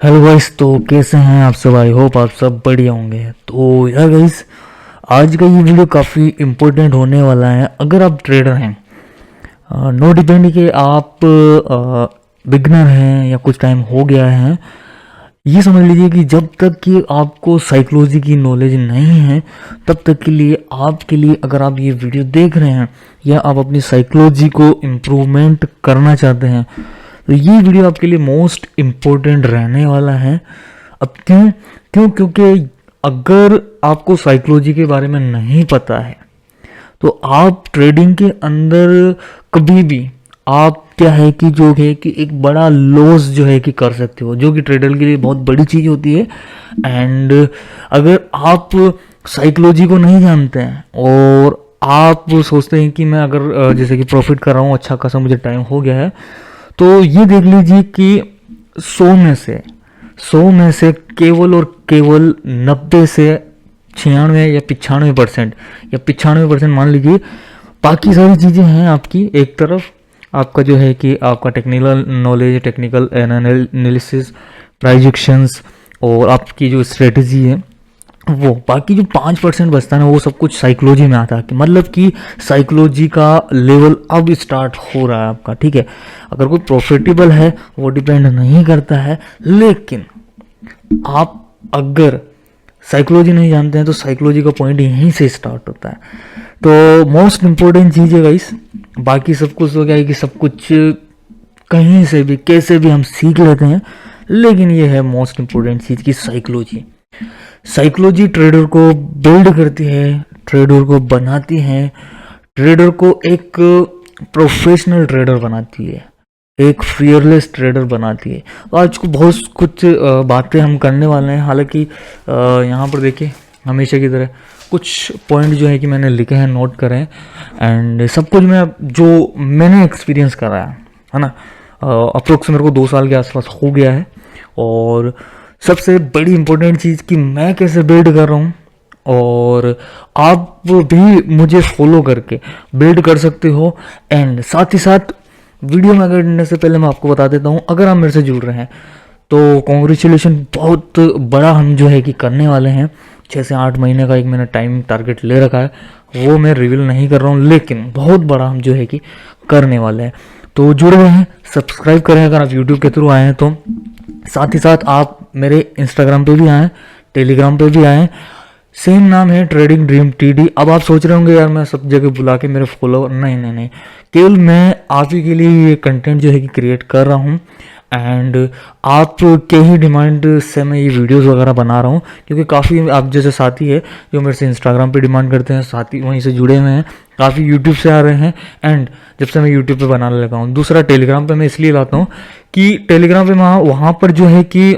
Hello guys, तो कैसे हैं आप सब। आई होप आप सब बढ़िया होंगे। तो यार गाइस, आज का ये वीडियो काफ़ी इम्पोर्टेंट होने वाला है। अगर आप ट्रेडर हैं, नो डिपेंड कि आप बिगनर हैं या कुछ टाइम हो गया है, ये समझ लीजिए कि जब तक कि आपको साइकोलॉजी की नॉलेज नहीं है तब तक के लिए आपके लिए, अगर आप ये वीडियो देख रहे हैं या आप अपनी साइकोलॉजी को इम्प्रूवमेंट करना चाहते हैं, तो ये वीडियो आपके लिए मोस्ट इम्पोर्टेंट रहने वाला है। अब क्यों क्यों क्योंकि अगर आपको साइकोलॉजी के बारे में नहीं पता है तो आप ट्रेडिंग के अंदर कभी भी आप क्या है कि जो है कि एक बड़ा लॉस जो है कि कर सकते हो, जो कि ट्रेडर के लिए बहुत बड़ी चीज़ होती है। एंड अगर आप साइकोलॉजी को नहीं जानते हैं और आप सोचते हैं कि मैं अगर जैसे कि प्रॉफिट कर रहा हूँ, अच्छा खासा मुझे टाइम हो गया है, तो ये देख लीजिए कि 100 में से केवल और केवल 90 से 96 या 95% या 95% मान लीजिए, बाकी सारी चीज़ें हैं आपकी एक तरफ। आपका जो है कि आपका टेक्निकल नॉलेज, टेक्निकल एनालिसिस, प्राइजेक्शंस और आपकी जो स्ट्रेटजी है, वो बाकी जो 5% बचता है ना, वो सब कुछ साइकोलॉजी में आता है। कि मतलब कि साइकोलॉजी का लेवल अब स्टार्ट हो रहा है आपका, ठीक है। अगर कोई प्रॉफिटेबल है वो डिपेंड नहीं करता है, लेकिन आप अगर साइकोलॉजी नहीं जानते हैं तो साइकोलॉजी का पॉइंट यहीं से स्टार्ट होता है। तो मोस्ट इम्पोर्टेंट चीज़ है गाइस। बाकी सब कुछ तो क्या है कि सब कुछ कहीं से भी कैसे भी हम सीख लेते हैं, लेकिन ये है मोस्ट इम्पोर्टेंट चीज़ की साइकोलॉजी। साइकोलॉजी ट्रेडर को बिल्ड करती है, ट्रेडर को बनाती है, ट्रेडर को एक प्रोफेशनल ट्रेडर बनाती है, एक फियरलेस ट्रेडर बनाती है। तो आज को बहुत कुछ बातें हम करने वाले हैं। हालांकि यहाँ पर देखिए, हमेशा की तरह कुछ पॉइंट जो है कि मैंने लिखे हैं, नोट करे हैं, एंड सब कुछ मैं जो मैंने एक्सपीरियंस करा है ना, अप्रोक्स मेरे को 2 साल के आसपास हो गया है। और सबसे बड़ी इंपॉर्टेंट चीज़ कि मैं कैसे बिल्ड कर रहा हूँ, और आप भी मुझे फॉलो करके बिल्ड कर सकते हो। एंड साथ ही साथ वीडियो में आगे बढ़ने से पहले मैं आपको बता देता हूँ, अगर आप मेरे से जुड़ रहे हैं तो कॉन्ग्रेचुलेशन, बहुत बड़ा हम जो है कि करने वाले हैं। 6 से 8 महीने का एक मैंने टाइम टारगेट ले रखा है, वो मैं रिवील नहीं कर रहा हूँ, लेकिन बहुत बड़ा हम जो है कि करने वाले हैं। तो जुड़ रहे हैं, सब्सक्राइब करें अगर आप यूट्यूब के थ्रू आए हैं तो। साथ ही साथ आप मेरे इंस्टाग्राम पे भी आएँ, टेलीग्राम पे भी आएँ, सेम नाम है ट्रेडिंग ड्रीम TD। अब आप सोच रहे होंगे यार मैं सब जगह बुला के मेरे फॉलोअर, नहीं नहीं नहीं, केवल मैं आप ही के लिए ये कंटेंट जो है कि क्रिएट कर रहा हूँ। एंड आप के ही डिमांड से मैं ये वीडियोस वगैरह बना रहा हूँ, क्योंकि काफ़ी आप जैसे साथी है जो मेरे से इंस्टाग्राम पे डिमांड करते हैं, साथी वहीं से जुड़े हुए हैं, काफ़ी यूट्यूब से आ रहे हैं। एंड जब से मैं यूट्यूब पे बनाने लगा हूँ, दूसरा टेलीग्राम पे मैं इसलिए लाता हूँ कि टेलीग्राम पे वहाँ पर जो है कि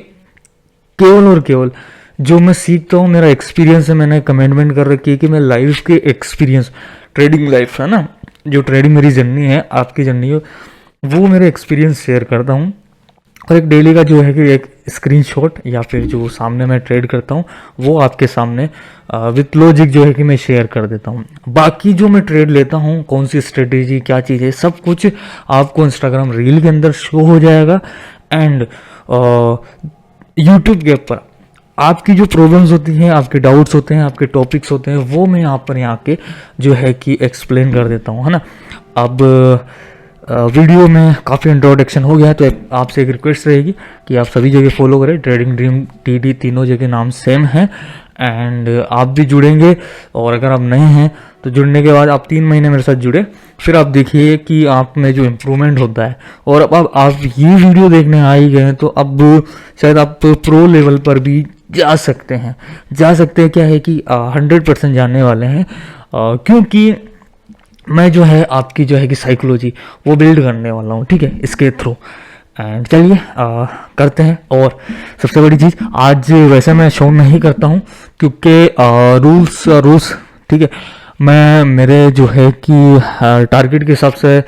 केवल और केवल जो मैं सीखता हूँ, मेरा एक्सपीरियंस है, मैंने कमेंटमेंट कर रखी है कि मैं लाइफ के एक्सपीरियंस, ट्रेडिंग लाइफ है ना, जो ट्रेडिंग मेरी जर्नी है, आपकी जर्नी है, वो मेरे एक्सपीरियंस शेयर करता हूँ। और एक डेली का जो है कि एक स्क्रीनशॉट या फिर जो सामने मैं ट्रेड करता हूँ वो आपके सामने विथ लॉजिक जो है कि मैं शेयर कर देता हूँ। बाकी जो मैं ट्रेड लेता हूँ, कौन सी स्ट्रेटेजी, क्या चीज़ है, सब कुछ आपको इंस्टाग्राम रील के अंदर शो हो जाएगा। एंड यूट्यूब के ऊपर आपकी जो प्रॉब्लम्स होती हैं, आपके डाउट्स होते हैं, आपके टॉपिक्स होते हैं, वो मैं यहाँ पर आके जो है कि एक्सप्लेन कर देता हूँ, है ना। अब वीडियो में काफ़ी इंट्रोडक्शन हो गया है, तो आपसे एक रिक्वेस्ट रहेगी कि आप सभी जगह फॉलो करें, ट्रेडिंग ड्रीम TD, तीनों जगह नाम सेम है। एंड आप भी जुड़ेंगे, और अगर आप नए हैं तो जुड़ने के बाद आप 3 महीने मेरे साथ जुड़े, फिर आप देखिए कि आप में जो इम्प्रूवमेंट होता है। और अब आप ये वीडियो देखने आ ही गए हैं तो अब शायद आप प्रो लेवल पर भी जा सकते हैं। क्या है कि 100% जानने वाले हैं, क्योंकि मैं जो है आपकी जो है कि साइकोलॉजी वो बिल्ड करने वाला हूँ, ठीक है, इसके थ्रू। एंड चलिए करते हैं। और सबसे बड़ी चीज़, आज वैसे मैं शो नहीं करता हूँ क्योंकि रूल्स ठीक है, मैं मेरे जो है कि टारगेट के हिसाब से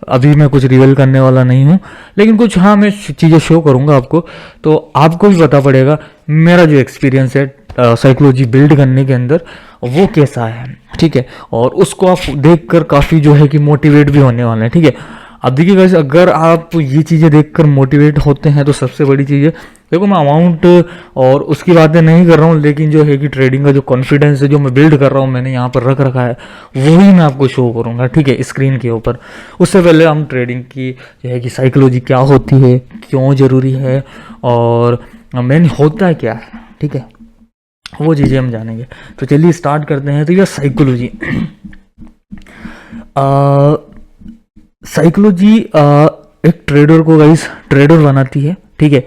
अभी मैं कुछ रिवील करने वाला नहीं हूँ, लेकिन कुछ हाँ मैं चीज़ें शो करूँगा आपको, तो आपको भी पता पड़ेगा मेरा जो एक्सपीरियंस है साइकोलॉजी बिल्ड करने के अंदर वो कैसा है, ठीक है। और उसको आप देखकर काफ़ी जो है कि मोटिवेट भी होने वाले हैं, ठीक है। अब देखिए गाइस, अगर आप ये चीज़ें देखकर मोटिवेट होते हैं तो सबसे बड़ी चीज़ है देखो मैं अमाउंट और उसकी बातें नहीं कर रहा हूँ, लेकिन जो है कि ट्रेडिंग का जो कॉन्फिडेंस है जो मैं बिल्ड कर रहा हूँ, मैंने यहाँ पर रख रखा है, वही मैं आपको शो करूँगा, ठीक है, स्क्रीन के ऊपर। उससे पहले हम ट्रेडिंग की जो है कि साइकोलॉजी क्या होती है, क्यों ज़रूरी है, और मेन होता क्या है, ठीक है, वो चीज़ें हम जानेंगे। तो चलिए स्टार्ट करते हैं। तो यह साइकोलॉजी साइकोलॉजी एक ट्रेडर को गाइस ट्रेडर बनाती है, ठीक है।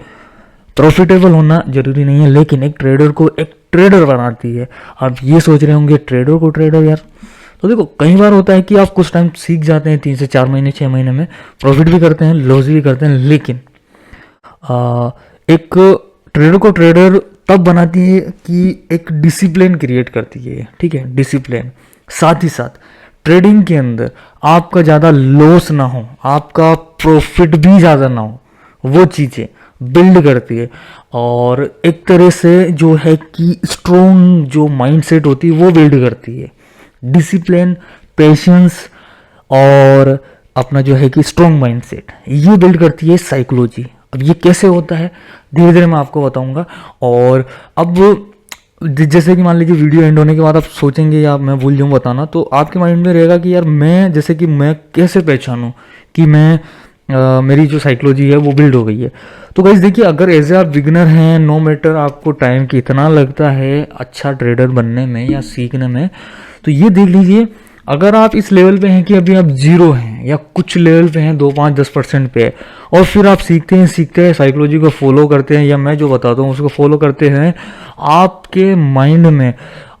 प्रॉफिटेबल होना जरूरी नहीं है, लेकिन एक ट्रेडर को एक ट्रेडर बनाती है। आप ये सोच रहे होंगे ट्रेडर को ट्रेडर यार, तो देखो कई बार होता है कि आप कुछ टाइम सीख जाते हैं, 3 से 4 महीने 6 महीने में प्रॉफिट भी करते हैं, लॉस भी करते हैं, लेकिन एक ट्रेडर को ट्रेडर तब बनाती है कि एक डिसिप्लिन क्रिएट करती है, ठीक है, डिसिप्लिन। साथ ही साथ ट्रेडिंग के अंदर आपका ज़्यादा लॉस ना हो, आपका प्रॉफिट भी ज़्यादा ना हो, वो चीज़ें बिल्ड करती है। और एक तरह से जो है कि स्ट्रोंग जो माइंडसेट होती है वो बिल्ड करती है। डिसिप्लिन, पेशेंस और अपना जो है कि स्ट्रोंग माइंडसेट, ये बिल्ड करती है साइकोलॉजी। अब ये कैसे होता है धीरे धीरे मैं आपको बताऊंगा। और अब जैसे कि मान लीजिए वीडियो एंड होने के बाद आप सोचेंगे या मैं भूल जाऊँ बताना, तो आपके माइंड में रहेगा कि यार मैं जैसे कि मैं कैसे पहचानूँ कि मैं मेरी जो साइकोलॉजी है वो बिल्ड हो गई है। तो गाइस देखिए, अगर एज ए आप बिगिनर हैं, नो मैटर आपको टाइम कितना लगता है अच्छा ट्रेडर बनने में या सीखने में, तो ये देख लीजिए, अगर आप इस लेवल पे हैं कि अभी आप 0 हैं या कुछ लेवल पे हैं 2, 5, 10% पे है, और फिर आप सीखते हैं साइकोलॉजी को फॉलो करते हैं या मैं जो बताता हूँ उसको फॉलो करते हैं, आपके माइंड में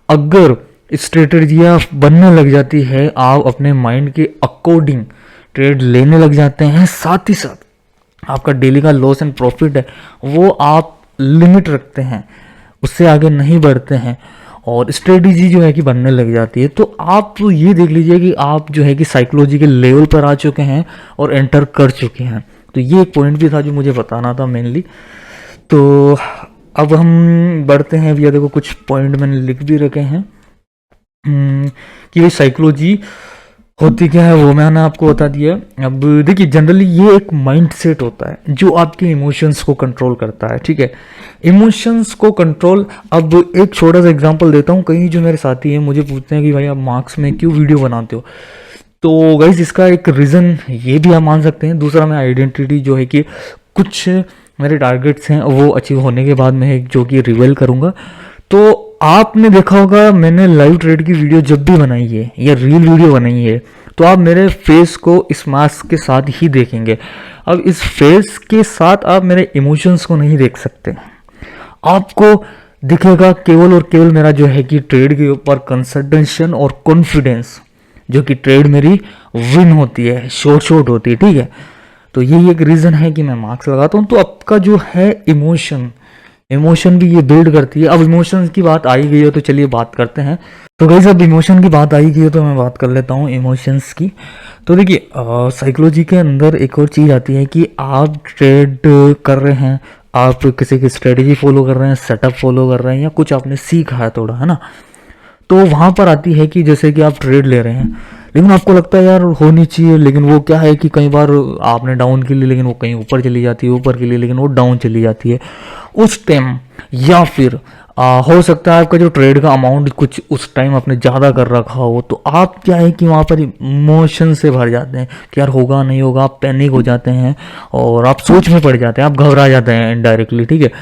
अगर स्ट्रेटजियाँ बनने लग जाती है, आप अपने माइंड के अकॉर्डिंग ट्रेड लेने लग जाते हैं। साथ ही साथ आपका डेली का लॉस एंड प्रॉफिट है वो आप लिमिट रखते हैं, उससे आगे नहीं बढ़ते हैं, और स्ट्रेटजी जो है कि बनने लग जाती है। तो आप ये देख लीजिए कि आप जो है कि साइकोलॉजी के लेवल पर आ चुके हैं और एंटर कर चुके हैं। तो ये एक पॉइंट भी था जो मुझे बताना था मेनली। तो अब हम बढ़ते हैं। भैया देखो कुछ पॉइंट मैंने लिख भी रखे हैं कि भाई साइकोलॉजी होती क्या है वो मैंने आपको बता दिया। अब देखिए, जनरली ये एक माइंडसेट होता है जो आपके इमोशंस को कंट्रोल करता है, ठीक है, इमोशंस को कंट्रोल। अब एक छोटा सा एग्जांपल देता हूँ। कई जो मेरे साथी हैं मुझे पूछते हैं कि भाई आप मार्क्स में क्यों वीडियो बनाते हो, तो गाइज इसका एक रीज़न ये भी आप मान सकते हैं। दूसरा, मैं आइडेंटिटी जो है कि कुछ मेरे टारगेट्स हैं वो अचीव होने के बाद मैं जो कि रिवील करूँगा। तो आपने देखा होगा मैंने लाइव ट्रेड की वीडियो जब भी बनाई है या रील वीडियो बनाई है, तो आप मेरे फेस को इस मास्क के साथ ही देखेंगे। अब इस फेस के साथ आप मेरे इमोशंस को नहीं देख सकते। आपको दिखेगा केवल और केवल मेरा जो है कि ट्रेड के ऊपर कंसंट्रेशन और कॉन्फिडेंस, जो कि ट्रेड मेरी विन होती है, शॉर्ट होती है, ठीक है। तो यही एक रीज़न है कि मैं मार्क्स लगाता हूँ। तो आपका जो है इमोशन भी ये बिल्ड करती है। अब इमोशंस की बात आई गई है तो चलिए बात करते हैं। तो गाइस अब इमोशन की बात आई गई है तो मैं बात कर लेता हूँ इमोशंस की। तो देखिए, साइकोलॉजी के अंदर एक और चीज़ आती है कि आप ट्रेड कर रहे हैं, आप किसी की स्ट्रेटजी फॉलो कर रहे हैं, सेटअप फॉलो कर रहे हैं, या कुछ आपने सीखा है थोड़ा, है ना। तो वहाँ पर आती है कि जैसे कि आप ट्रेड ले रहे हैं, लेकिन आपको लगता है यार होनी चाहिए, लेकिन वो क्या है कि कई बार आपने डाउन के लिए, लेकिन वो कहीं ऊपर चली जाती है, ऊपर के लिए लेकिन वो डाउन चली जाती है उस टाइम। या फिर हो सकता है आपका जो ट्रेड का अमाउंट कुछ उस टाइम आपने ज़्यादा कर रखा हो, तो आप क्या है कि वहाँ पर इमोशन से भर जाते हैं कि यार होगा नहीं होगा, आप पैनिक हो जाते हैं और आप सोच में पड़ जाते हैं, आप घबरा जाते हैं इनडायरेक्टली, ठीक है।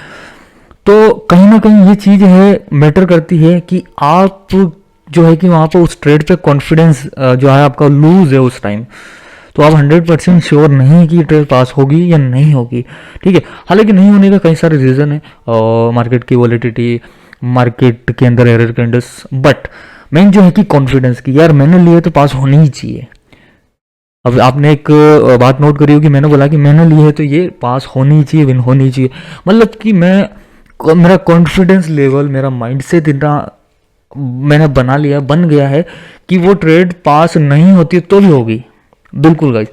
तो कहीं ना कहीं ये चीज़ है, मैटर करती है कि आप जो है कि वहाँ पर उस ट्रेड पे कॉन्फिडेंस जो है आपका लूज है उस टाइम, तो आप 100% श्योर नहीं कि ट्रेड पास होगी या नहीं होगी, ठीक है। हालांकि नहीं होने का कई सारे रीज़न है, मार्केट की वॉलेटिलिटी, मार्केट के अंदर एरर कैंडल्स, बट मेन जो है कि कॉन्फिडेंस की, यार मैंने लिए तो पास होनी ही चाहिए। अब आपने एक बात नोट करी होगी, मैंने बोला कि मैंने लिए है तो ये पास होनी ही चाहिए, विन होनी ही चाहिए, मतलब कि मेरा कॉन्फिडेंस लेवल, मेरा माइंड से इतना मैंने बन गया है कि वो ट्रेड पास नहीं होती तो भी होगी। बिल्कुल गाइस,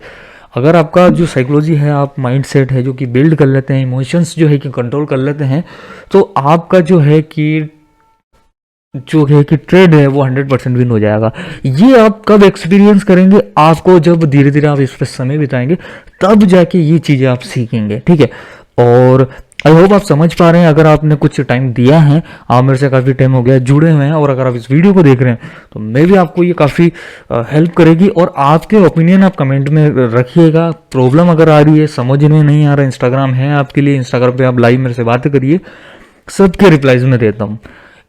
अगर आपका जो साइकोलॉजी है, आप माइंडसेट है जो कि बिल्ड कर लेते हैं, इमोशंस जो है कि कंट्रोल कर लेते हैं, तो आपका जो है कि ट्रेड है वो 100% विन हो जाएगा। ये आप कब एक्सपीरियंस करेंगे, आपको जब धीरे धीरे आप इस पर समय बिताएंगे, तब जाके ये चीज़ें आप सीखेंगे, ठीक है। और आई होप आप समझ पा रहे हैं। अगर आपने कुछ टाइम दिया है, आप मेरे से काफ़ी टाइम हो गया जुड़े हुए हैं, और अगर आप इस वीडियो को देख रहे हैं तो मे भी आपको ये काफ़ी हेल्प करेगी। और आपके ओपिनियन आप कमेंट में रखिएगा। प्रॉब्लम अगर आ रही है, समझ में नहीं आ रहा, इंस्टाग्राम है आपके लिए, इंस्टाग्राम पे आप लाइव मेरे से बातें करिए, सबके रिप्लाईज में देता हूँ।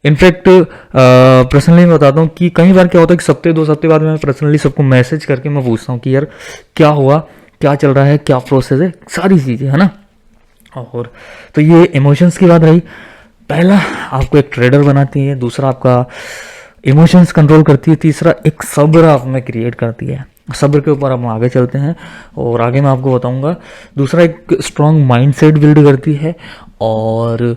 इनफैक्ट पर्सनली मैं बताता हूँ कि कई बार क्या होता है कि हफ्ते 2 हफ्ते बाद मैं पर्सनली सबको मैसेज करके मैं पूछता हूँ कि यार क्या हुआ, क्या चल रहा है, क्या प्रोसेस है, सारी चीज़ें, है ना। और तो ये इमोशंस की बात रही। पहला आपको एक ट्रेडर बनाती है, दूसरा आपका इमोशंस कंट्रोल करती है, तीसरा एक सब्र आप में क्रिएट करती है। सब्र के ऊपर हम आगे चलते हैं और आगे मैं आपको बताऊंगा। दूसरा एक स्ट्रॉन्ग माइंडसेट बिल्ड करती है, और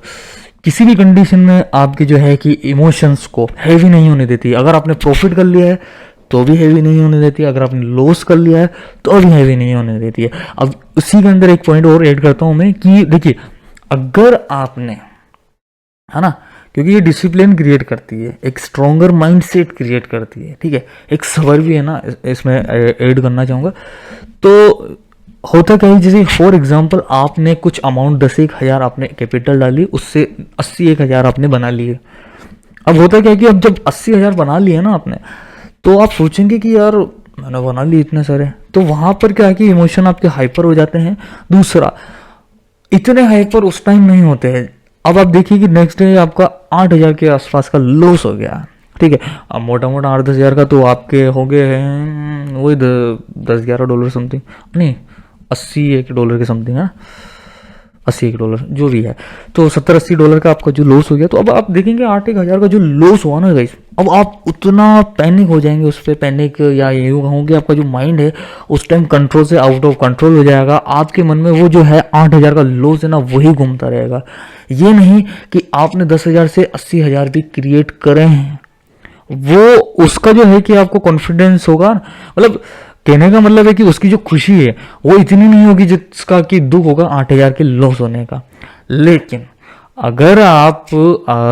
किसी भी कंडीशन में आपके जो है कि इमोशंस को हैवी नहीं होने देती। अगर आपने प्रॉफिट कर लिया है तो भी हैवी नहीं होने देती है, अगर आपने लॉस कर लिया है तो भी हैवी नहीं होने देती है। अब उसी के अंदर एक पॉइंट और ऐड करता हूं मैं कि देखिए, अगर आपने, है ना, क्योंकि ये डिसिप्लिन क्रिएट करती है, एक स्ट्रॉन्गर माइंडसेट क्रिएट करती है, ठीक है, एक सबर भी है ना इसमें ऐड करना चाहूँगा। तो होता क्या है, जैसे फॉर एग्जांपल आपने कुछ अमाउंट 10-1 हज़ार आपने कैपिटल डाली, उससे 80-1 हज़ार आपने बना लिए। अब होता क्या है कि अब जब 80 हज़ार बना लिए ना आपने, तो आप सोचेंगे कि यार मैंने बना लिए इतने सारे, तो वहां पर क्या है कि इमोशन आपके हाइपर हो जाते हैं। दूसरा, इतने हाइपर उस टाइम नहीं होते हैं। अब आप देखिए कि नेक्स्ट डे आपका 8 हज़ार के आसपास का लॉस हो गया, ठीक है। अब मोटा मोटा 8-10 हज़ार का तो आपके हो गए हैं वही $10-11 समथिंग, नहीं $80 के समथिंग है, $80 जो भी है, तो $70-80 का आपका जो लॉस हो गया। तो अब आप देखेंगे 8-1 हज़ार का जो लॉस हुआ ना गाइस, अब आप उतना पैनिक हो जाएंगे उस पर, पैनिक या ये कहूँगी आपका जो माइंड है उस टाइम कंट्रोल से आउट ऑफ कंट्रोल हो जाएगा। आपके मन में वो जो है 8 हज़ार का लॉस है ना, वही घूमता रहेगा। ये नहीं कि आपने 10 हज़ार से 80 हज़ार भी क्रिएट करे हैं, वो उसका जो है कि आपको कॉन्फिडेंस होगा, मतलब कहने का मतलब है कि उसकी जो खुशी है वो इतनी नहीं होगी जिसका कि दुख होगा 8 हज़ार के लॉस होने का। लेकिन अगर आप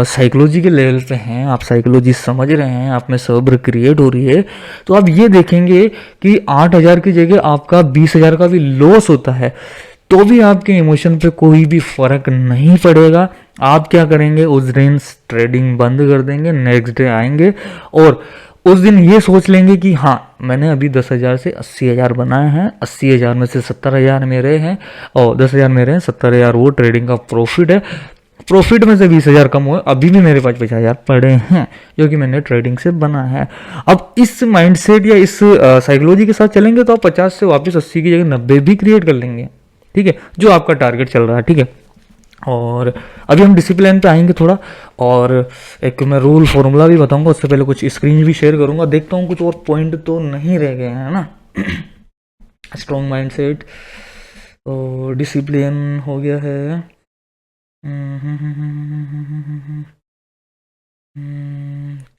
साइकोलॉजी के लेवल पे हैं, आप साइकोलॉजी समझ रहे हैं, आप में सब्र क्रिएट हो रही है, तो आप ये देखेंगे कि 8 हज़ार की जगह आपका 20 हज़ार का भी लॉस होता है, तो भी आपके इमोशन पे कोई भी फर्क नहीं पड़ेगा। आप क्या करेंगे, उस दिन ट्रेडिंग बंद कर देंगे, नेक्स्ट डे आएंगे और उस दिन ये सोच लेंगे कि हाँ मैंने अभी 10 हज़ार से 80 हज़ार बनाए हैं, 80 हज़ार में से 70 हज़ार मेरे हैं और 10 हज़ार मेरे हैं, 70 हज़ार वो ट्रेडिंग का प्रॉफिट है। प्रॉफिट में से 20 हज़ार कम हुए, अभी भी मेरे पास 50 हज़ार पड़े हैं जो कि मैंने ट्रेडिंग से बना है। अब इस माइंडसेट या इस साइकोलॉजी के साथ चलेंगे तो आप 50 से वापस 80 की जगह 90 भी क्रिएट कर लेंगे, ठीक है, जो आपका टारगेट चल रहा है, ठीक है। और अभी हम डिसिप्लिन पे आएंगे थोड़ा, और एक मैं रूल फॉर्मूला भी बताऊंगा, उससे पहले कुछ स्क्रीन भी शेयर करूंगा। देखता हूँ कुछ और पॉइंट तो नहीं रह गए हैं ना। स्ट्रॉन्ग माइंडसेट, तो डिसिप्लिन हो गया है।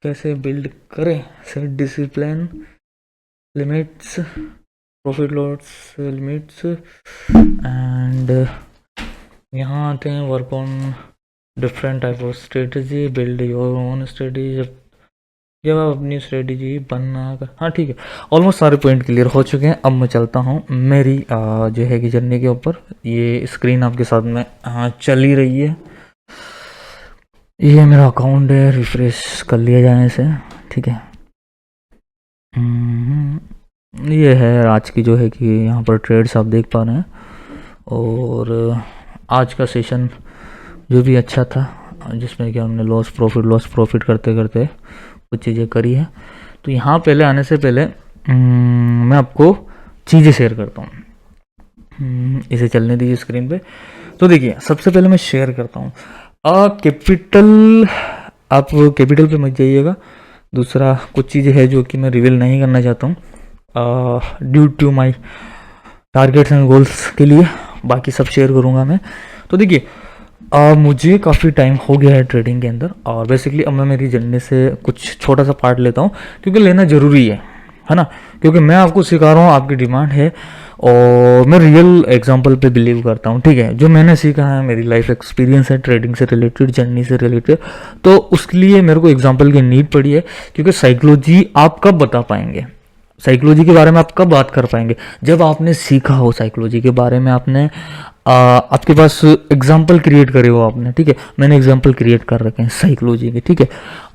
कैसे बिल्ड करें set discipline, limits, profit loss limits, and यहाँ आते हैं work on different type of strategy, build your own strategy. जब आप अपनी स्ट्रेटजी बना कर, हाँ ठीक है, ऑलमोस्ट सारे पॉइंट क्लियर हो चुके हैं। अब मैं चलता हूँ मेरी जो है कि जर्नी के ऊपर। ये स्क्रीन आपके साथ में चल ही रही है, ये मेरा अकाउंट है, रिफ्रेश कर लिया जाए इसे, ठीक है। ये है आज की जो है कि यहाँ पर ट्रेड्स आप देख पा रहे हैं, और आज का सेशन जो भी अच्छा था, जिसमें कि हमने लॉस प्रॉफिट करते करते कुछ चीज़ें करी है। तो यहाँ पहले आने से पहले मैं आपको चीज़ें शेयर करता हूँ, इसे चलने दीजिए स्क्रीन पे। तो देखिए, सबसे पहले मैं शेयर करता हूँ कैपिटल, आप कैपिटल पे मत जाइएगा। दूसरा, कुछ चीज़ें है जो कि मैं रिवील नहीं करना चाहता हूँ due to my targets and goals के लिए, बाकी सब शेयर करूँगा मैं। तो देखिए, मुझे काफ़ी टाइम हो गया है ट्रेडिंग के अंदर, और बेसिकली अब मैं मेरी जर्नी से कुछ छोटा सा पार्ट लेता हूँ, क्योंकि लेना ज़रूरी है ना, क्योंकि मैं आपको सिखा रहा हूँ, आपकी डिमांड है, और मैं रियल एग्जांपल पे बिलीव करता हूँ, ठीक है। जो मैंने सीखा है, मेरी लाइफ एक्सपीरियंस है ट्रेडिंग से रिलेटेड, जर्नी से रिलेटेड, तो उसके लिए मेरे को एग्जांपल की नीड पड़ी है। क्योंकि साइकोलॉजी आप कब बता पाएंगे, साइकोलॉजी के बारे में आप कब बात कर पाएंगे, जब आपने सीखा हो साइकोलॉजी के बारे में, आपने आपके पास एग्जाम्पल क्रिएट करे हो आपने, ठीक है, मैंने एग्जाम्पल क्रिएट कर रखे हैं साइकोलॉजी के, ठीक है।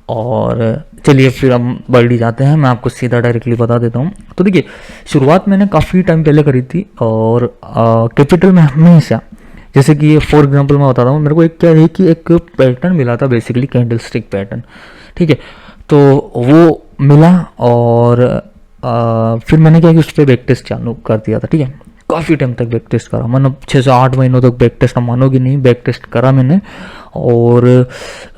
और चलिए फिर हम बढ़ी जाते हैं, मैं आपको सीधा डायरेक्टली बता देता हूँ। तो देखिए, शुरुआत मैंने काफ़ी टाइम पहले करी थी, और कैपिटल में हमेशा, जैसे कि फॉर एग्जांपल मैं बता रहा हूँ, मेरे को एक क्या है कि एक पैटर्न मिला था, बेसिकली कैंडल स्टिक पैटर्न, ठीक है। तो वो मिला, और फिर मैंने क्या कि उस पर बैक टेस्ट चालू कर दिया था, ठीक है। काफ़ी टाइम तक बैक टेस्ट करा, मतलब 6 से 8 महीनों तक बैक टेस्ट, मानोगे नहीं, बैक टेस्ट करा मैंने। और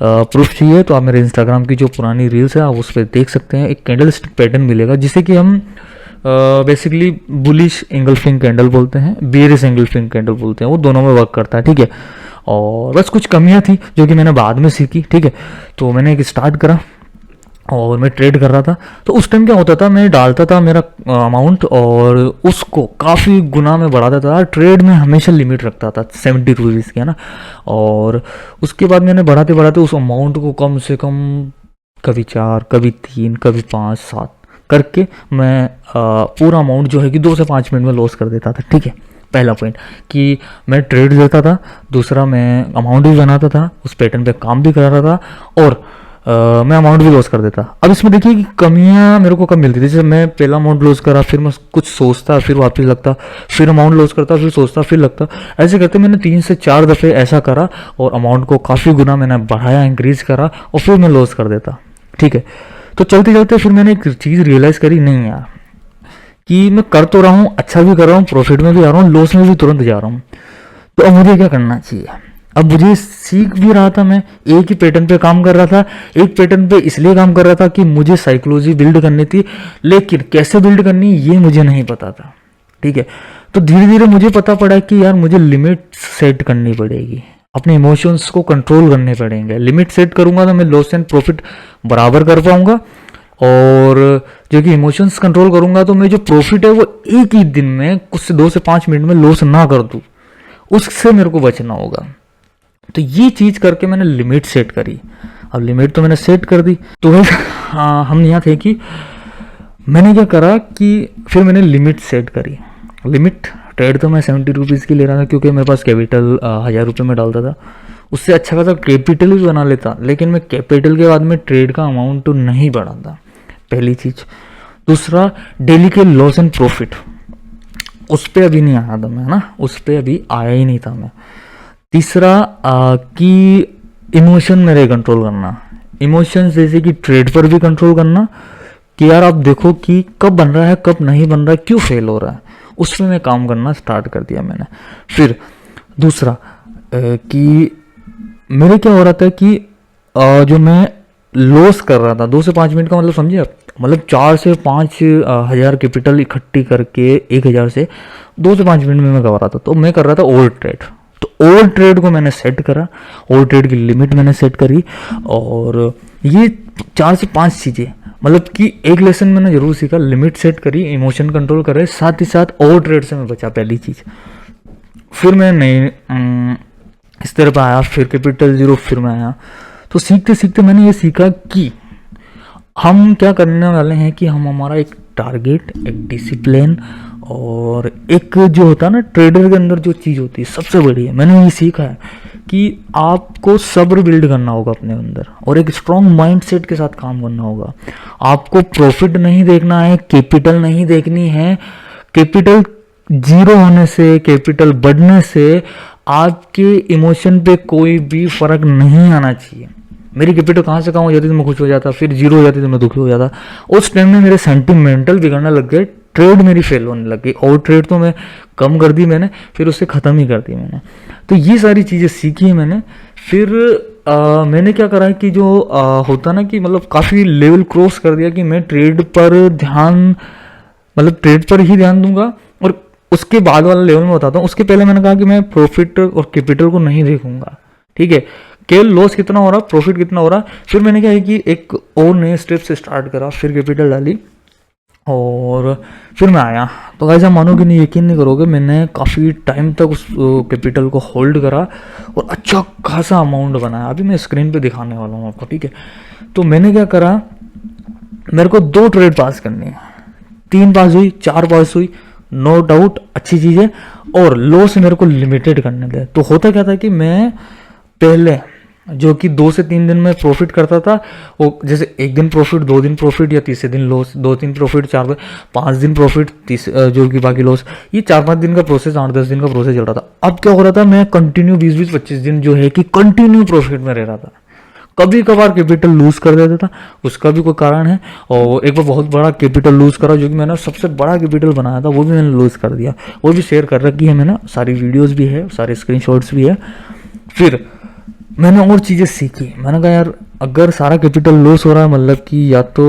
प्रूफ चाहिए तो आप मेरे इंस्टाग्राम की जो पुरानी रील्स है आप उस पर देख सकते हैं। एक कैंडल स्टिक पैटर्न मिलेगा जिसे कि हम बेसिकली बुलिश एंगल्फिंग कैंडल बोलते हैं, बेयरिश एंगल्फिंग कैंडल बोलते हैं, वो दोनों में वर्क करता है, ठीक है। और बस कुछ कमियां थी जो कि मैंने बाद में सीखी, ठीक है। तो मैंने एक स्टार्ट करा और मैं ट्रेड कर रहा था। तो उस टाइम क्या होता था, मैं डालता था मेरा अमाउंट और उसको काफ़ी गुना में बढ़ा देता था। ट्रेड में हमेशा लिमिट रखता था 70 रुपीज़ की, है ना। और उसके बाद मैंने बढ़ाते बढ़ाते उस अमाउंट को कम से कम कभी 4, कभी 3, कभी 5, 7 करके मैं पूरा अमाउंट जो है कि 2 से 5 मिनट में लॉस कर देता था, ठीक है। पहला पॉइंट कि मैं ट्रेड लेता था, दूसरा मैं अमाउंट भी बनाता था, उस पैटर्न पे काम भी कर रहा था, और मैं अमाउंट भी लॉस कर देता। अब इसमें देखिए कि कमियां मेरे को कब मिलती थी। जैसे मैं पहला अमाउंट लॉस करा, फिर मैं कुछ सोचता, फिर वापस लगता, फिर अमाउंट लॉस करता, फिर सोचता, फिर लगता, ऐसे करते मैंने 3 से 4 दफ़े ऐसा करा, और अमाउंट को काफ़ी गुना मैंने बढ़ाया, इंक्रीज करा, और फिर मैं लॉस कर देता, ठीक है। तो चलते चलते फिर मैंने एक चीज़ रियलाइज़ करी, नहीं यार, कि मैं कर तो रहा हूँ, अच्छा भी कर रहा हूँ, प्रॉफिट में भी आ रहा हूँ, लॉस में भी तुरंत जा रहा हूँ, तो अब मुझे क्या करना चाहिए। अब मुझे सीख भी रहा था, मैं एक ही पैटर्न पे काम कर रहा था, एक पैटर्न पे इसलिए काम कर रहा था कि मुझे साइकोलॉजी बिल्ड करनी थी, लेकिन कैसे बिल्ड करनी ये मुझे नहीं पता था, ठीक है। तो धीरे धीरे मुझे पता पड़ा कि यार मुझे लिमिट सेट करनी पड़ेगी, अपने इमोशंस को कंट्रोल करने पड़ेंगे। लिमिट सेट करूंगा तो मैं लॉस एंड प्रॉफिट बराबर कर पाऊंगा, और जो कि इमोशंस कंट्रोल करूंगा तो मैं जो प्रॉफिट है वो एक ही दिन में कुछ से 2 से 5 मिनट में लॉस ना कर दूं, उससे मेरे को बचना होगा। तो ये चीज करके मैंने लिमिट सेट करी। अब लिमिट तो मैंने सेट कर दी, तो भाई हम यहाँ थे कि मैंने क्या करा कि फिर मैंने लिमिट सेट करी। लिमिट ट्रेड तो मैं 70 रुपीज़ की ले रहा था, क्योंकि मेरे पास कैपिटल 1000 रुपये में डालता था, उससे अच्छा खासा कैपिटल भी बना लेता, लेकिन मैं कैपिटल के बाद में ट्रेड का अमाउंट तो नहीं बढ़ाता, पहली चीज़। दूसरा, डेली के लॉस एंड प्रॉफिट, उस पर अभी नहीं आया था मैं, है ना, उस पर अभी आया ही नहीं था मैं। तीसरा कि इमोशन मेरे कंट्रोल करना, इमोशंस जैसे कि ट्रेड पर भी कंट्रोल करना, कि यार आप देखो कि कब बन रहा है, कब नहीं बन रहा है, क्यों फेल हो रहा है, उस पर मैं काम करना स्टार्ट कर दिया मैंने। फिर दूसरा कि मेरे क्या हो रहा था कि जो मैं लॉस कर रहा था 2 से 5 मिनट का, मतलब समझिए आप, मतलब 4 से 5 हज़ार कैपिटल इकट्ठी करके 1000 से 2 से 5 मिनट में मैं करवा रहा था। तो मैं कर रहा था ओवर ट्रेड, तो ओवर ट्रेड को मैंने सेट करा, ओवर ट्रेड की लिमिट मैंने सेट करी, और ये 4 से 5 चीज़ें, मतलब कि एक लेसन मैंने जरूर सीखा, लिमिट सेट करी, इमोशन कंट्रोल करे, साथ ही साथ ओवर ट्रेड से मैं बचा, पहली चीज़। फिर मैं नहीं इस तरह पर आया, फिर कैपिटल 0, फिर मैं आया। तो सीखते सीखते मैंने ये सीखा कि हम क्या करने वाले हैं कि हम हमारा एक टारगेट, एक डिसिप्लिन, और एक जो होता है ना ट्रेडर के अंदर जो चीज़ होती है सबसे बड़ी है, मैंने ये सीखा है कि आपको सब्र बिल्ड करना होगा अपने अंदर, और एक स्ट्रॉन्ग माइंडसेट के साथ काम करना होगा। आपको प्रॉफिट नहीं देखना है, कैपिटल नहीं देखनी है। कैपिटल 0 होने से, कैपिटल बढ़ने से आपके इमोशन पे कोई भी फर्क नहीं आना चाहिए। मेरी कैपिटल कहाँ से कहाँ हो जाती तो मैं खुश हो जाता, फिर 0 हो जाती तो मैं दुखी हो जाता। उस टाइम में मेरे सेंटिमेंटल बिगड़ने लग गए, ट्रेड मेरी फेल होने लग गई, और ट्रेड तो मैं कम कर दी मैंने, फिर उससे ख़त्म ही कर दी मैंने। तो ये सारी चीज़ें सीखी है मैंने। फिर मैंने क्या करा है कि जो होता ना कि मतलब काफ़ी लेवल क्रॉस कर दिया कि मैं ट्रेड पर ध्यान, मतलब ट्रेड पर ही ध्यान दूंगा, और उसके बाद वाला लेवल में बताता हूँ। उसके पहले मैंने कहा कि मैं प्रॉफिट और कैपिटल को नहीं देखूंगा, ठीक है, केवल लॉस कितना हो रहा, प्रॉफिट कितना हो रहा। फिर मैंने क्या है कि एक और नए स्टेप से स्टार्ट करा, फिर कैपिटल डाली, और फिर मैं आया। तो गाइस आप मानोगे नहीं, यकीन नहीं करोगे, मैंने काफ़ी टाइम तक उस कैपिटल को होल्ड करा और अच्छा खासा अमाउंट बनाया। अभी मैं स्क्रीन पे दिखाने वाला हूँ आपको, ठीक है। तो मैंने क्या करा, मेरे को 2 ट्रेड पास करनी है, 3 पास हुई, 4 पास हुई, नो डाउट अच्छी चीज़ है। और लॉस मेरे को लिमिटेड करने दे। तो होता क्या था कि मैं पहले जो कि 2 से 3 दिन में प्रॉफिट करता था, वो जैसे एक दिन प्रॉफिट, 2 दिन प्रॉफिट, या तीसरे दिन लॉस, 2-3 प्रॉफिट, 4-5 दिन प्रॉफिट, जो कि बाकी लॉस, ये 4-5 दिन का प्रोसेस, 8-10 दिन का प्रोसेस चल रहा था। अब क्या हो रहा था, मैं कंटिन्यू 20-25 दिन जो है कि कंटिन्यू प्रॉफिट में रह रहा था। कभी कभार कैपिटल लूज कर देता था, उसका भी कोई कारण है। और एक बार बहुत बड़ा कैपिटल लूज करा, जो कि मैंने सबसे बड़ा कैपिटल बनाया था, वो भी मैंने लूज कर दिया। वो भी शेयर कर रखी है मैंने, सारी वीडियोस भी है, सारे स्क्रीनशॉट्स भी है। फिर मैंने और चीज़ें सीखी। मैंने कहा यार, अगर सारा कैपिटल लॉस हो रहा है, मतलब कि या तो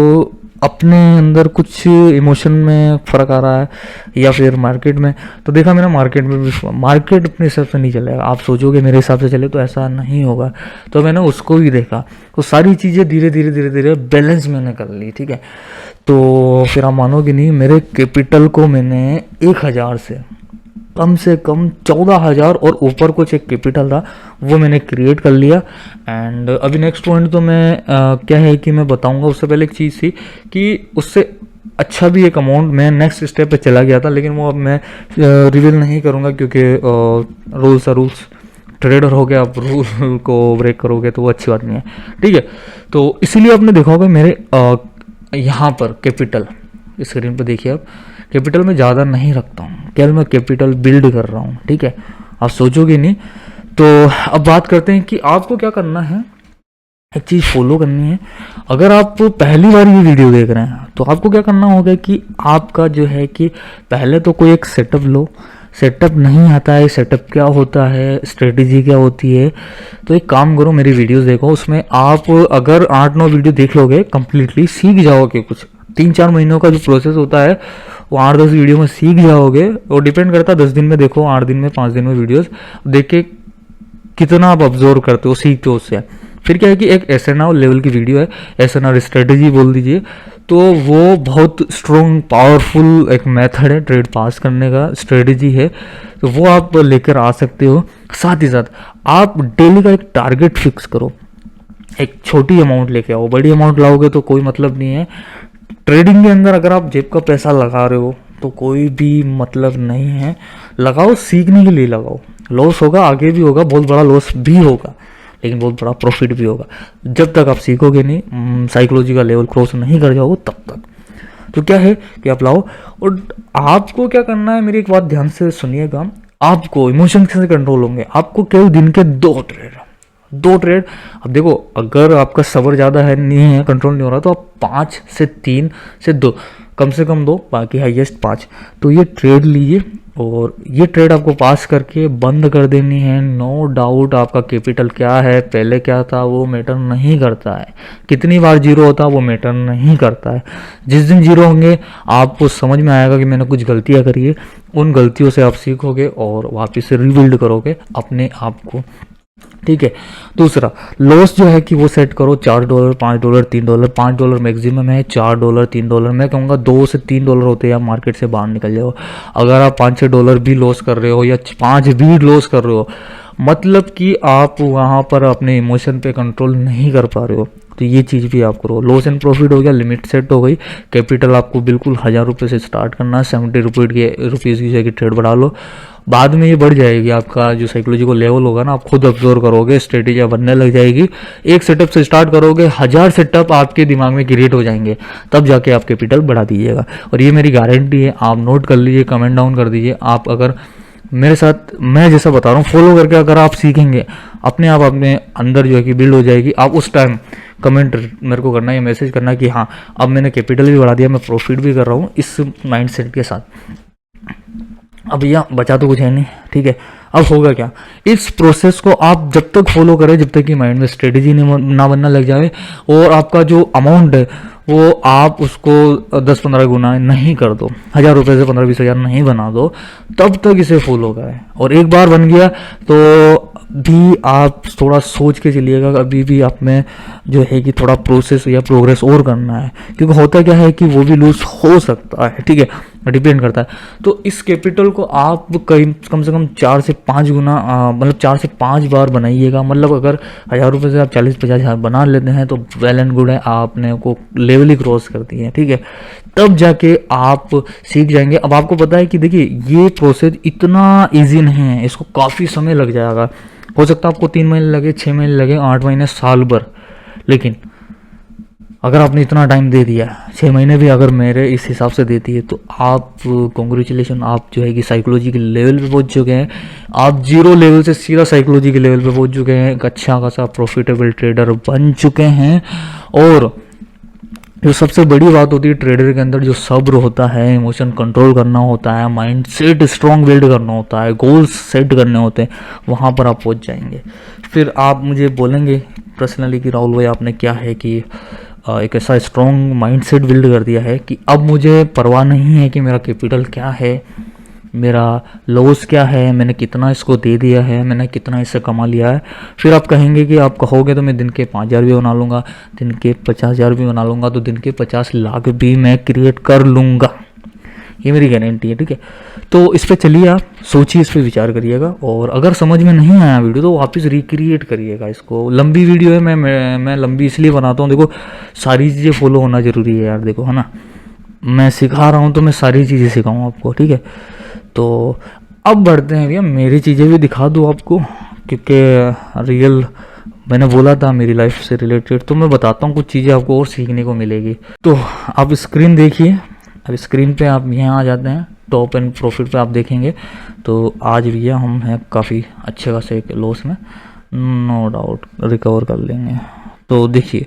अपने अंदर कुछ इमोशन में फ़र्क आ रहा है, या फिर मार्केट में। तो देखा मैंने मार्केट में भी, मार्केट अपने हिसाब से नहीं चलेगा। आप सोचोगे मेरे हिसाब से चले तो ऐसा नहीं होगा। तो मैंने उसको भी देखा, तो सारी चीज़ें धीरे धीरे बैलेंस मैंने कर ली, ठीक है। तो फिर आप मानोगे नहीं, मेरे कैपिटल को मैंने 1,000 से कम 14,000 और ऊपर कुछ एक कैपिटल था, वो मैंने क्रिएट कर लिया। एंड अभी नेक्स्ट पॉइंट तो मैं क्या है कि मैं बताऊंगा। उससे पहले एक चीज़ थी कि उससे अच्छा भी एक अमाउंट मैं नेक्स्ट स्टेप पे चला गया था, लेकिन वो अब मैं रिवील नहीं करूंगा, क्योंकि रूल्स आर रूल्स। ट्रेडर हो गया, आप रूल को ब्रेक करोगे तो वो अच्छी बात नहीं है, ठीक है। तो इसीलिए आपने देखा होगा मेरे यहाँ पर कैपिटल, स्क्रीन पर देखिए आप, कैपिटल में ज़्यादा नहीं रखता हूँ, केवल मैं कैपिटल बिल्ड कर रहा हूँ, ठीक है। आप सोचोगे नहीं। तो अब बात करते हैं कि आपको क्या करना है। एक चीज़ फॉलो करनी है। अगर आप पहली बार ये वीडियो देख रहे हैं तो आपको क्या करना होगा कि आपका जो है कि पहले तो कोई एक सेटअप लो। सेटअप नहीं आता है, सेटअप क्या होता है, स्ट्रेटेजी क्या होती है, तो एक काम करो, मेरी वीडियोस देखो। उसमें आप अगर 8-9 वीडियो देख लोगे, कंप्लीटली सीख जाओगे। कुछ 3-4 महीनों का जो प्रोसेस होता है वो 8-10 वीडियो में सीख जाओगे। वो डिपेंड करता है 10 दिन में देखो, 8 दिन में, 5 दिन में वीडियोस देख के कितना आप ऑब्जर्व करते हो, सीखते हो उससे। फिर क्या है कि एक एसएनआर लेवल की वीडियो है, एसएनआर स्ट्रेटेजी बोल दीजिए, तो वो बहुत स्ट्रॉन्ग पावरफुल एक मेथड है ट्रेड पास करने का, स्ट्रेटेजी है, तो वो आप लेकर आ सकते हो। साथ ही साथ आप डेली का एक टारगेट फिक्स करो। एक छोटी अमाउंट लेके आओ, बड़ी अमाउंट लाओगे तो कोई मतलब नहीं है। ट्रेडिंग के अंदर अगर आप जेब का पैसा लगा रहे हो तो कोई भी मतलब नहीं है। लगाओ, सीखने के लिए लगाओ। लॉस होगा, आगे भी होगा, बहुत बड़ा लॉस भी होगा, लेकिन बहुत बड़ा प्रॉफिट भी होगा। जब तक आप सीखोगे नहीं, साइकोलॉजी का लेवल क्रॉस नहीं कर जाओगे तब तक। तो क्या है कि आप लाओ। और आपको क्या करना है, मेरी एक बात ध्यान से सुनिएगा। आपको इमोशन से कंट्रोल होंगे। आपको केवल दिन के 2 ट्रेड। अब देखो, अगर आपका सबर ज़्यादा है, नहीं है, कंट्रोल नहीं हो रहा, तो आप 5 से 3 से 2, कम से कम 2, बाकी हाईएस्ट 5, तो ये ट्रेड लीजिए। और ये ट्रेड आपको पास करके बंद कर देनी है। नो डाउट आपका कैपिटल क्या है, पहले क्या था, वो मैटर नहीं करता है। कितनी बार जीरो होता है वो मैटर नहीं करता है। जिस दिन जीरो होंगे आपको समझ में आएगा कि मैंने कुछ गलतियां करी है। उन गलतियों से आप सीखोगे और वापस से रिबिल्ड करोगे अपने आप को, ठीक है। दूसरा, लॉस जो है कि वो सेट करो $4, $5, $3, $5 मैक्सिमम है, $4, $3। मैं कहूँगा $2 से $3 होते हैं, आप मार्केट से बाहर निकल जाओ। अगर आप $5-6 भी लॉस कर रहे हो या 5 भी लॉस कर रहे हो, मतलब कि आप वहाँ पर अपने इमोशन पे कंट्रोल नहीं कर पा रहे हो, तो ये चीज़ भी आप करो। लॉस एंड प्रॉफिट हो गया, लिमिट सेट हो गई। कैपिटल आपको बिल्कुल 1,000 रुपये से स्टार्ट करना है। 70 रुपीज़ की जगह ट्रेड बढ़ा लो, बाद में ये बढ़ जाएगी। आपका जो साइकोलॉजिकल लेवल होगा ना, आप खुद ऑब्जर्व करोगे, स्ट्रेटेजी बनने लग जाएगी। एक सेटअप से स्टार्ट करोगे, 1,000 सेटअप आपके दिमाग में क्रिएट हो जाएंगे, तब जाके आप कैपिटल बढ़ा दीजिएगा। और ये मेरी गारंटी है, आप नोट कर लीजिए, कमेंट डाउन कर दीजिए। आप अगर मेरे साथ मैं जैसा बता रहा हूँ फॉलो करके अगर आप सीखेंगे, अपने आप अपने अंदर जो है कि बिल्ड हो जाएगी। आप उस टाइम कमेंट मेरे को करना है, मैसेज करना कि हाँ, अब मैंने कैपिटल भी बढ़ा दिया, मैं प्रॉफिट भी कर रहा हूँ इस माइंडसेट के साथ। अब भैया बचा तो कुछ है नहीं, ठीक है। अब होगा क्या, इस प्रोसेस को आप जब तक फॉलो करें, जब तक कि माइंड में स्ट्रेटेजी ना बनना लग जाए, और आपका जो अमाउंट है वो आप उसको 10-15 गुना नहीं कर दो, 1,000 रुपये से 15-20 हज़ार नहीं बना दो, तब तक इसे फॉलो करें। और एक बार बन गया तो भी आप थोड़ा सोच के चलिएगा, अभी भी आप में जो है कि थोड़ा प्रोसेस या प्रोग्रेस और करना है, क्योंकि होता क्या है कि वो भी लूज हो सकता है, ठीक है, डिपेंड करता है। तो इस कैपिटल को आप कम से कम 4 से 5 गुना, मतलब 4 से 5 बार बनाइएगा। मतलब अगर 1,000 रुपये से आप 40-50 हज़ार बना लेते हैं तो वेल एंड गुड है, आपने को लेवल लेवल ही क्रॉस करती है, ठीक है, तब जाके आप सीख जाएंगे। अब आपको पता है कि देखिए ये प्रोसेस इतना इजी नहीं है, इसको काफ़ी समय लग जाएगा। हो सकता है आपको 3 महीने लगे, 6 महीने लगे, 8 महीने, साल भर, लेकिन अगर आपने इतना टाइम दे दिया, 6 महीने भी अगर मेरे इस हिसाब से देती है, तो आप कॉन्ग्रेचुलेशन, आप जो है कि साइकोलॉजी के लेवल पे पहुंच चुके हैं। आप जीरो लेवल से सीधा साइकोलॉजी के लेवल पे पहुंच चुके हैं, एक अच्छा खासा प्रॉफिटेबल ट्रेडर बन चुके हैं। और जो सबसे बड़ी बात होती है ट्रेडर के अंदर, जो सब्र होता है, इमोशन कंट्रोल करना होता है, माइंड सेट स्ट्रॉन्ग बिल्ड करना होता है, गोल्स सेट करने होते हैं, वहाँ पर आप पहुँच जाएंगे। फिर आप मुझे बोलेंगे पर्सनली कि राहुल भाई आपने क्या है कि एक ऐसा स्ट्रॉन्ग माइंड सेट बिल्ड कर दिया है कि अब मुझे परवाह नहीं है कि मेरा कैपिटल क्या है, मेरा लॉस क्या है, मैंने कितना इसको दे दिया है, मैंने कितना इससे कमा लिया है। फिर आप कहेंगे कि आप कहोगे तो मैं दिन के 5,000 भी बना लूँगा, दिन के 50,000 भी बना लूँगा, तो दिन के 50 लाख भी मैं क्रिएट कर लूँगा, ये मेरी गारंटी है, ठीक है। तो इस पर चलिए, आप सोचिए, इस पर विचार करिएगा, और अगर समझ में नहीं आया वीडियो तो वापस रिक्रिएट करिएगा इसको। लंबी वीडियो है, मैं लंबी इसलिए बनाता हूँ, देखो सारी चीज़ें फॉलो होना ज़रूरी है यार, देखो है ना, मैं सिखा रहा हूँ तो मैं सारी चीज़ें सिखाऊँ आपको, ठीक है। तो अब बढ़ते हैं भैया, मेरी चीज़ें भी दिखा दूँ आपको, क्योंकि रियल मैंने बोला था मेरी लाइफ से रिलेटेड, तो मैं बताता हूँ कुछ चीज़ें आपको और सीखने को मिलेगी। तो आप स्क्रीन देखिए, अब स्क्रीन पे आप यहाँ आ जाते हैं, टॉप एंड प्रॉफिट पे आप देखेंगे तो आज भैया हम हैं काफ़ी अच्छे खासे एक लॉस में, नो डाउट रिकवर कर लेंगे। तो देखिए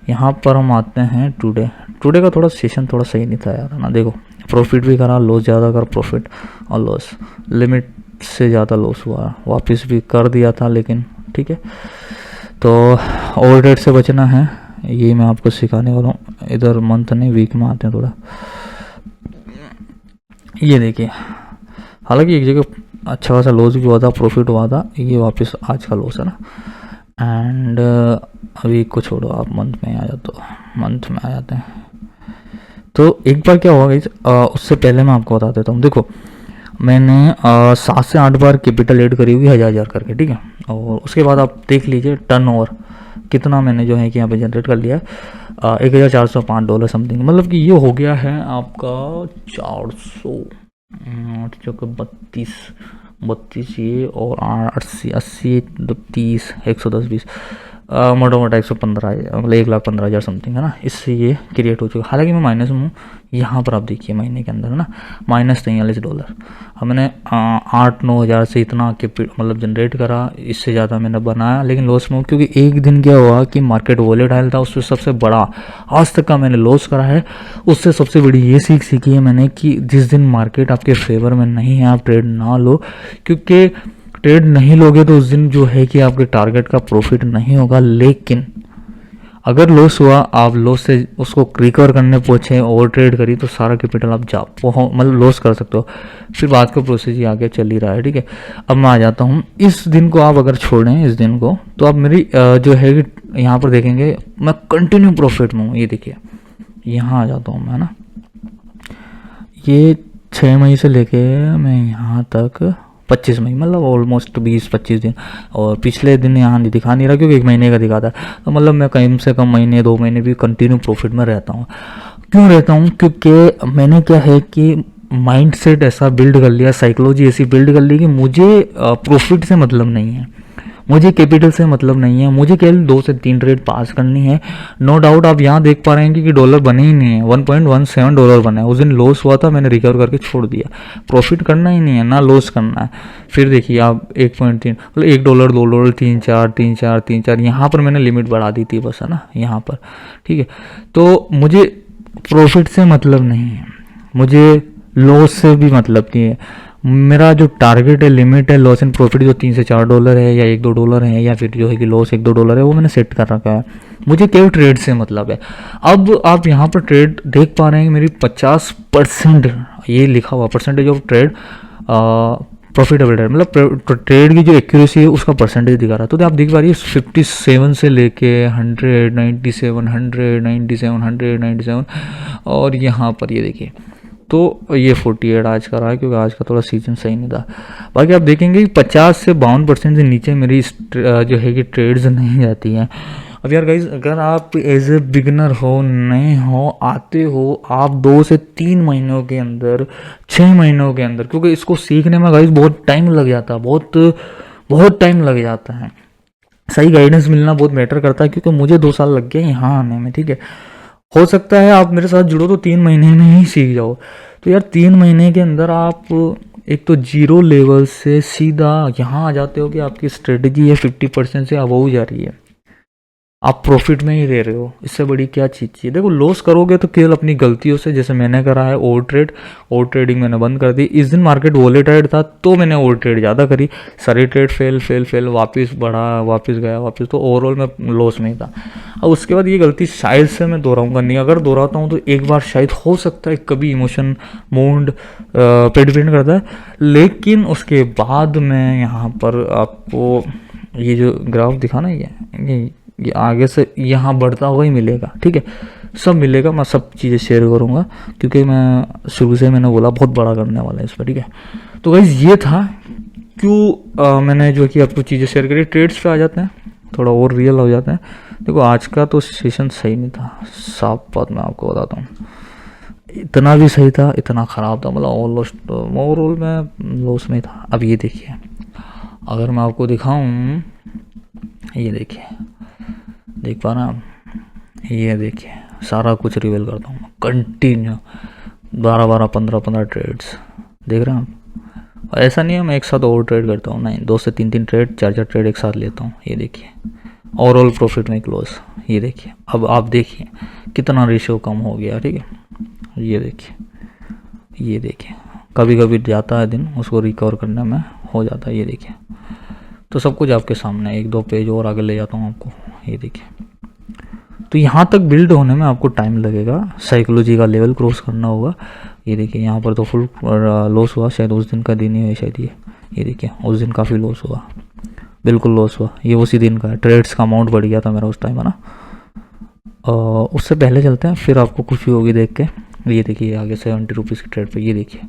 यहाँ पर हम आते हैं टुडे का थोड़ा सेशन थोड़ा सही नहीं था यार, है ना। देखो प्रॉफिट भी करा, लॉस ज़्यादा कर, प्रॉफिट और लॉस लिमिट से ज़्यादा लॉस हुआ, वापस भी कर दिया था, लेकिन ठीक है। तो ओवर रेट से बचना है, ये मैं आपको सिखाने वाला हूँ। इधर मंथ नहीं वीक में आते हैं थोड़ा। ये देखिए, हालांकि एक जगह अच्छा खासा लॉस भी हुआ था, प्रॉफिट हुआ था, ये वापस आज का लॉस है ना। एंड अभी को छोड़ो, आप मंथ में आ जाते हो, मंथ में आ जाते हैं। तो एक बार क्या हुआ गाइस, उससे पहले मैं आपको बता देता हूँ। देखो मैंने 7 से 8 बार कैपिटल ऐड करी हुई 1,000 करके, ठीक है। और उसके बाद आप देख लीजिए टर्नओवर कितना मैंने जो है कि यहाँ पे जनरेट कर लिया है, $1,405 समथिंग, मतलब कि ये हो गया है आपका 400 32 ये और 80 30 110 20 मोटा मोटा 115, मतलब 1,15,000 समथिंग, है ना। इससे ये क्रिएट हो चुका। हालांकि मैं माइनस में हूँ, यहाँ पर आप देखिए महीने के अंदर, है ना, -$43। अब मैंने 8-9 हज़ार से इतना मतलब जनरेट करा, इससे ज़्यादा मैंने बनाया, लेकिन लॉस में हूँ, क्योंकि एक दिन क्या हुआ कि मार्केट वॉलेटाइल था, उससे सबसे बड़ा आज तक का मैंने लॉस करा है। उससे सबसे बड़ी ये सीखी है मैंने कि जिस दिन मार्केट आपके फेवर में नहीं है, आप ट्रेड ना लो, क्योंकि ट्रेड नहीं लोगे तो उस दिन जो है कि आपके टारगेट का प्रॉफिट नहीं होगा। लेकिन अगर लॉस हुआ, आप लॉस से उसको रिकवर करने पहुंचे, ओवर ट्रेड करी, तो सारा कैपिटल आप मतलब लॉस कर सकते हो। फिर बात का प्रोसेस ही आगे चल ही रहा है, ठीक है। अब मैं आ जाता हूँ, इस दिन को आप अगर छोड़ें, इस दिन को, तो आप मेरी जो है कि यहाँ पर देखेंगे मैं कंटिन्यू प्रॉफिट में हूँ। ये देखिए यहाँ आ जाता हूँ मैं, ना, ये 6 मई से लेके मैं यहाँ तक 25 मई, मतलब ऑलमोस्ट 20-25 दिन, और पिछले दिन यहाँ नहीं दिखा नहीं रहा क्योंकि 1 महीने का दिखाता है। तो मतलब मैं कम से कम महीने 2 महीने भी कंटिन्यू प्रॉफिट में रहता हूँ। क्यों रहता हूँ? क्योंकि मैंने क्या है कि माइंड सेट ऐसा बिल्ड कर लिया, साइकोलॉजी ऐसी बिल्ड कर ली कि मुझे प्रॉफिट से मतलब नहीं है, मुझे कैपिटल से मतलब नहीं है, मुझे केवल 2 से 3 ट्रेड पास करनी है। नो डाउट आप यहाँ देख पा रहे हैं कि डॉलर बने ही नहीं है, $1.17 बना है। उस दिन लॉस हुआ था, मैंने रिकवर करके छोड़ दिया। प्रॉफिट करना ही नहीं है, ना लॉस करना है। फिर देखिए आप 1.3 मतलब $1 $2 3 4 3 4 3 4, यहाँ पर मैंने लिमिट बढ़ा दी थी बस, है ना, यहाँ पर, ठीक है। तो मुझे प्रॉफिट से मतलब नहीं है, मुझे लॉस से भी मतलब नहीं है। मेरा जो टारगेट है, लिमिट है लॉस एंड प्रॉफिट, जो $3 से $4 है या $1-2 है, या फिर जो है कि लॉस $1-2 है, वो मैंने सेट कर रखा है। मुझे केवल ट्रेड से मतलब है। अब आप यहाँ पर ट्रेड देख पा रहे हैं, मेरी 50% ये लिखा हुआ percentage of trade profitable trade, मतलब ट्रेड की जो एक्यूरेसी है उसका परसेंटेज दिखा रहा है। तो आप देख पा रही है 57 से लेके 197 और यहाँ पर ये देखिए, तो ये 48 आज का रहा है, क्योंकि आज का थोड़ा सीजन सही नहीं था। बाकी आप देखेंगे कि 50 से 52% से नीचे मेरी जो है कि ट्रेड्स नहीं जाती हैं। अब यार गाइज, अगर आप एज ए बिगनर हो, नए हो, आते हो, आप 2 से 3 महीनों के अंदर, 6 महीनों के अंदर, क्योंकि इसको सीखने में गाइज बहुत टाइम लग जाता है, बहुत टाइम लग जाता है। सही गाइडेंस मिलना बहुत मैटर करता है, क्योंकि मुझे 2 साल लग गए यहाँ आने में, ठीक है। हो सकता है आप मेरे साथ जुड़ो तो 3 महीने में ही सीख जाओ। तो यार 3 महीने के अंदर आप एक तो जीरो लेवल से सीधा यहाँ आ जाते हो कि आपकी स्ट्रेटजी है 50% से अबव जा रही है, आप प्रॉफिट में ही रह रहे हो। इससे बड़ी क्या चीज़ चाहिए। देखो, लॉस करोगे तो केवल अपनी गलतियों से, जैसे मैंने करा है ओवर ट्रेडिंग मैंने बंद कर दी। इस दिन मार्केट वॉलेटाइल था तो मैंने ओवर ट्रेड ज़्यादा करी, सारी ट्रेड फेल, वापस बढ़ा, वापस गया, वापस, तो ओवरऑल मैं लॉस में ही था। अब उसके बाद ये गलती शायद से मैं दोहराऊंगा नहीं, अगर दोहराता हूँ तो एक बार शायद हो सकता है, कभी इमोशन मूड पे डिपेंड करता है। लेकिन उसके बाद मैं यहाँ पर आपको ये जो ग्राफ दिखा ना, ये आगे से यहाँ बढ़ता हुआ ही मिलेगा, ठीक है, सब मिलेगा। मैं सब चीज़ें शेयर करूँगा, क्योंकि मैं शुरू से मैंने बोला बहुत बड़ा करने वाला है इस पर, ठीक है। तो गाइस ये था क्यों मैंने जो कि आपको चीज़ें शेयर करी। ट्रेड्स पे आ जाते हैं, थोड़ा और रियल हो जाते हैं। देखो, आज का तो सेशन सही नहीं था, साफ बात मैं आपको बताता हूँ। इतना भी सही था, इतना ख़राब था, मतलब ऑलमोस्ट ओवरऑल मैं लॉस में था। अब ये देखिए, अगर मैं आपको दिखाऊँ, ये देखिए, देख पा रहे हैं आप, ये देखिए, सारा कुछ रिवील करता हूँ कंटिन्यू 12 15 ट्रेड्स, देख रहे हैं आप। और ऐसा नहीं है मैं एक साथ ओवर ट्रेड करता हूँ, नहीं, 2 से 3 ट्रेड, 4 ट्रेड एक साथ लेता हूँ। ये देखिए, ओवरऑल प्रॉफिट में क्लोज, ये देखिए। अब आप देखिए कितना रेशियो कम हो गया, ठीक है। ये देखिए, कभी कभी जाता है दिन, उसको रिकवर करने में हो जाता है। ये देखिए, तो सब कुछ आपके सामने, 1-2 पेज और आगे ले जाता हूँ आपको, ये देखिए। तो यहाँ तक बिल्ड होने में आपको टाइम लगेगा, साइकोलॉजी का लेवल क्रॉस करना होगा। ये देखिए, यहाँ पर तो फुल लॉस हुआ, शायद उस दिन का दिन ही है शायद ये देखिए, उस दिन काफ़ी लॉस हुआ, बिल्कुल लॉस हुआ। ये उसी दिन का है, ट्रेड्स का अमाउंट बढ़ गया था मेरा उस टाइम, है ना। उससे पहले चलते हैं, फिर आपको खुशी होगी देख के। ये देखिए, आगे 70 रुपीज़ की ट्रेड पे, ये देखिए,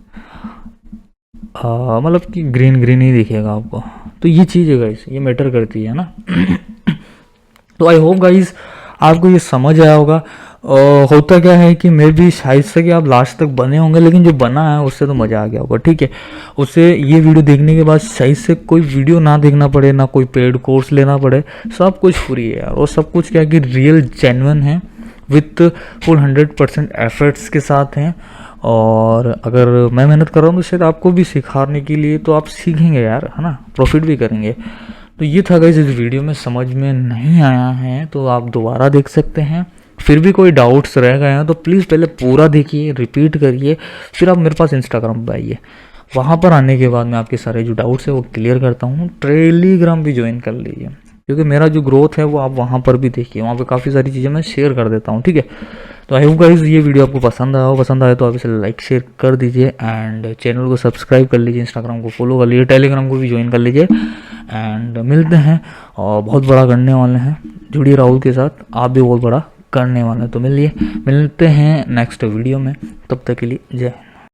मतलब कि ग्रीन ही दिखेगा आपको। तो ये चीज़ है गाइस, ये मैटर करती है ना। तो आई होप गाइस आपको ये समझ आया होगा। होता क्या है कि मैं भी शायद से कि आप लास्ट तक बने होंगे, लेकिन जो बना है उससे तो मज़ा आ गया होगा, ठीक है। उससे ये वीडियो देखने के बाद शायद से कोई वीडियो ना देखना पड़े, ना कोई पेड कोर्स लेना पड़े, सब कुछ फ्री है यार। और सब कुछ क्या कि रियल जेन्युइन है, विथ फुल 100% एफर्ट्स के साथ हैं। और अगर मैं मेहनत कर रहा हूँ तो शायद आपको भी सिखाने के लिए, तो आप सीखेंगे यार, है ना, प्रॉफिट भी करेंगे। तो ये था गाइस, इस वीडियो में समझ में नहीं आया है तो आप दोबारा देख सकते हैं। फिर भी कोई डाउट्स रह गए हैं तो प्लीज़ पहले पूरा देखिए, रिपीट करिए, फिर आप मेरे पास इंस्टाग्राम पे आइए। वहाँ पर आने के बाद मैं आपके सारे जो डाउट्स है वो क्लियर करता हूँ। टेलीग्राम भी ज्वाइन कर लीजिए, क्योंकि मेरा जो ग्रोथ है वो आप वहाँ पर भी देखिए, वहाँ पे काफ़ी सारी चीज़ें मैं शेयर कर देता हूँ, ठीक है। तो आई होप गाइस ये वीडियो आपको पसंद आया तो आप इसे लाइक शेयर कर दीजिए, एंड चैनल को सब्सक्राइब कर लीजिए, इंस्टाग्राम को फॉलो कर लीजिए, टेलीग्राम को भी ज्वाइन कर लीजिए। एंड मिलते हैं, और बहुत बड़ा करने वाले हैं, जुड़िए राहुल के साथ, आप भी बहुत बड़ा करने वाले हैं। तो मिलते हैं नेक्स्ट वीडियो में, तब तक के लिए जय।